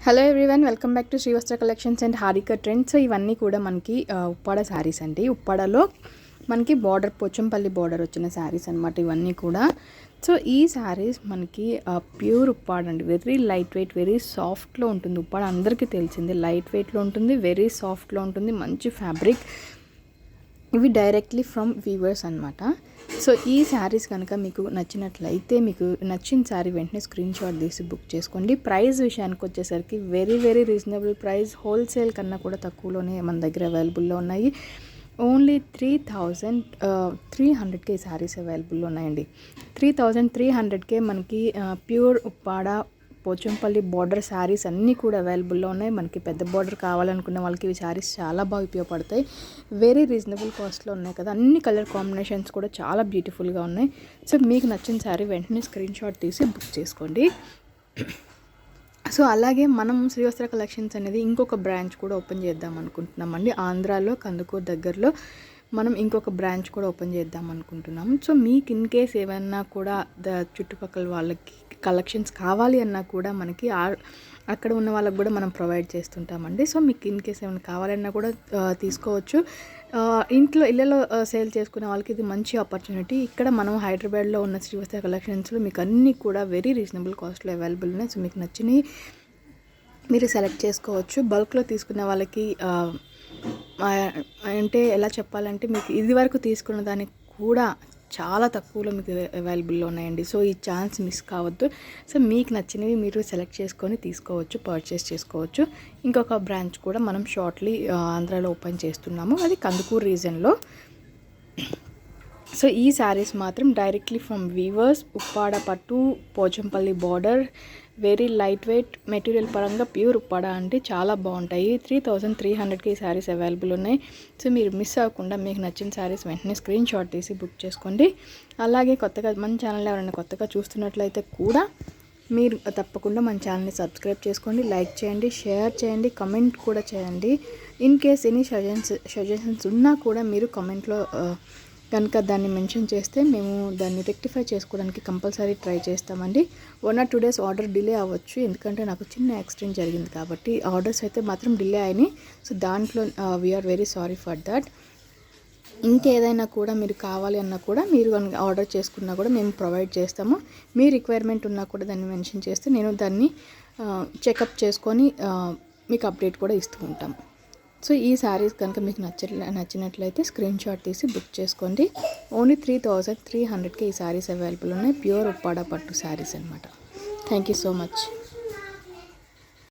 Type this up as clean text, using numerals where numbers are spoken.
Hello everyone, welcome back to Srivastra collections and Harika trends. So ఇవన్నీ కూడా మనకి ఉప్పాడ శారీస్ అండి. ఉప్పాడలో మనకి బార్డర్ పోచంపల్లి బార్డర్ వచ్చిన శారీస్ అనమాట ఇవన్నీ కూడా. సో ఈ శారీస్ మనకి ప్యూర్ ఉప్పాడ అండి. వెరీ లైట్ వెయిట్, వెరీ సాఫ్ట్లో ఉంటుంది. ఉప్పాడ అందరికీ తెలిసింది, లైట్ వెయిట్లో ఉంటుంది, వెరీ సాఫ్ట్లో ఉంటుంది, మంచి ఫ్యాబ్రిక్. ఇవి డైరెక్ట్లీ ఫ్రమ్ వీవర్స్ అనమాట. సో ఈ శారీస్ కనుక మీకు నచ్చినట్లయితే, మీకు నచ్చిన శారీ వెంటనే స్క్రీన్ షాట్ తీసి బుక్ చేసుకోండి. ప్రైస్ విషయానికి వచ్చేసరికి very very reasonable price. Wholesale కన్నా కూడా తక్కువలోనే మన దగ్గర అవైలబుల్లో ఉన్నాయి. ఓన్లీ 3,300కే శారీస్ అవైలబుల్లో ఉన్నాయండి. 3,300కే మనకి ప్యూర్ ఉప్పాడ పోచంపల్లి బార్డర్ శారీస్ అన్నీ కూడా అవైలబుల్లో ఉన్నాయి. మనకి పెద్ద బార్డర్ కావాలనుకున్న వాళ్ళకి ఇవి శారీస్ చాలా బాగా ఉపయోగపడతాయి. వెరీ రీజనబుల్ కాస్ట్లో ఉన్నాయి కదా. అన్ని కలర్ కాంబినేషన్స్ కూడా చాలా బ్యూటిఫుల్గా ఉన్నాయి. సో మీకు నచ్చిన శారీ వెంటనే స్క్రీన్ షాట్ తీసి బుక్ చేసుకోండి. సో అలాగే మనం శ్రీవస్త్ర కలెక్షన్స్ అనేది ఇంకొక బ్రాంచ్ కూడా ఓపెన్ చేద్దాం అనుకుంటున్నామండి. ఆంధ్రాలో కందుకూరు దగ్గరలో మనం ఇంకొక బ్రాంచ్ కూడా ఓపెన్ చేద్దాం అనుకుంటున్నాం. సో మీకు ఇన్ కేస్ ఏమన్నా కూడా చుట్టుపక్కల వాళ్ళకి కలెక్షన్స్ కావాలి అన్నా కూడా మనకి అక్కడ ఉన్న వాళ్ళకి కూడా మనం ప్రొవైడ్ చేస్తుంటామండి. సో మీకు ఇన్ కేస్ ఏమైనా కావాలన్నా కూడా తీసుకోవచ్చు. ఇళ్ళలో సేల్ చేసుకునే వాళ్ళకి ఇది మంచి ఆపర్చునిటీ. ఇక్కడ మనం హైదరాబాద్లో ఉన్న శ్రీవస్త్ర కలెక్షన్స్లో మీకు అన్నీ కూడా వెరీ రీజనబుల్ కాస్ట్లో అవైలబుల్ ఉన్నాయి. సో మీకు నచ్చినవి మీరు సెలెక్ట్ చేసుకోవచ్చు. బల్క్లో తీసుకునే వాళ్ళకి అంటే ఎలా చెప్పాలంటే, మీకు ఇది వరకు తీసుకున్న దానికి కూడా చాలా తక్కువలో మీకు అవైలబుల్లో ఉన్నాయండి. సో ఈ ఛాన్స్ మిస్ కావద్దు. సో మీకు నచ్చినవి మీరు సెలెక్ట్ చేసుకొని తీసుకోవచ్చు, పర్చేస్ చేసుకోవచ్చు. ఇంకొక బ్రాంచ్ కూడా మనం షార్ట్లీ ఆంధ్రాలో ఓపెన్ చేస్తున్నాము, అది కందుకూరు రీజన్లో. సో ఈ శారీస్ మాత్రం డైరెక్ట్లీ ఫ్రమ్ వీవర్స్, ఉప్పాడ పట్టు, Pochampally border, very light weight, material పరంగా ప్యూర్ ఉప్పాడ అంటే చాలా బాగుంటాయి. 3,300కి ఈ శారీస్ అవైలబుల్ ఉన్నాయి. సో మీరు మిస్ అవ్వకుండా మీకు నచ్చిన శారీస్ వెంటనే స్క్రీన్ షాట్ తీసి బుక్ చేసుకోండి. అలాగే కొత్తగా మన ఛానల్ ఎవరైనా కొత్తగా చూస్తున్నట్లయితే కూడా మీరు తప్పకుండా మన ఛానల్ని సబ్స్క్రైబ్ చేసుకోండి, లైక్ చేయండి, షేర్ చేయండి, కమెంట్ కూడా చేయండి. ఇన్ కేస్ ఎనీ సజెషన్స్ ఉన్నా కూడా మీరు కమెంట్లో కనుక దాన్ని మెన్షన్ చేస్తే మేము దాన్ని రెక్టిఫై చేసుకోవడానికి కంపల్సరీ ట్రై చేస్తామండి. 1 or 2 days ఆర్డర్ డిలే అవ్వచ్చు, ఎందుకంటే నాకు చిన్న యాక్సిడెంట్ జరిగింది కాబట్టి ఆర్డర్స్ అయితే మాత్రం డిలే అయినాయి. సో దాంట్లో we are very sorry for that. ఇంకేదైనా కూడా మీరు కావాలి అన్నా కూడా మీరు ఆర్డర్ చేసుకున్నా కూడా మేము ప్రొవైడ్ చేస్తాము. మీ రిక్వైర్మెంట్ ఉన్నా కూడా దాన్ని మెన్షన్ చేస్తే నేను దాన్ని చెకప్ చేసుకొని మీకు అప్డేట్ కూడా ఇస్తూ ఉంటాము. సో ఈ శారీస్ కనుక మీకు నచ్చినట్లయితే స్క్రీన్ షాట్ తీసి బుక్ చేసుకోండి. ఓన్లీ 3,300కి ఈ శారీస్ అవైలబుల్ ఉన్నాయి. ప్యూర్ ఉప్పాడ పట్టు శారీస్ అనమాట. Thank you so much.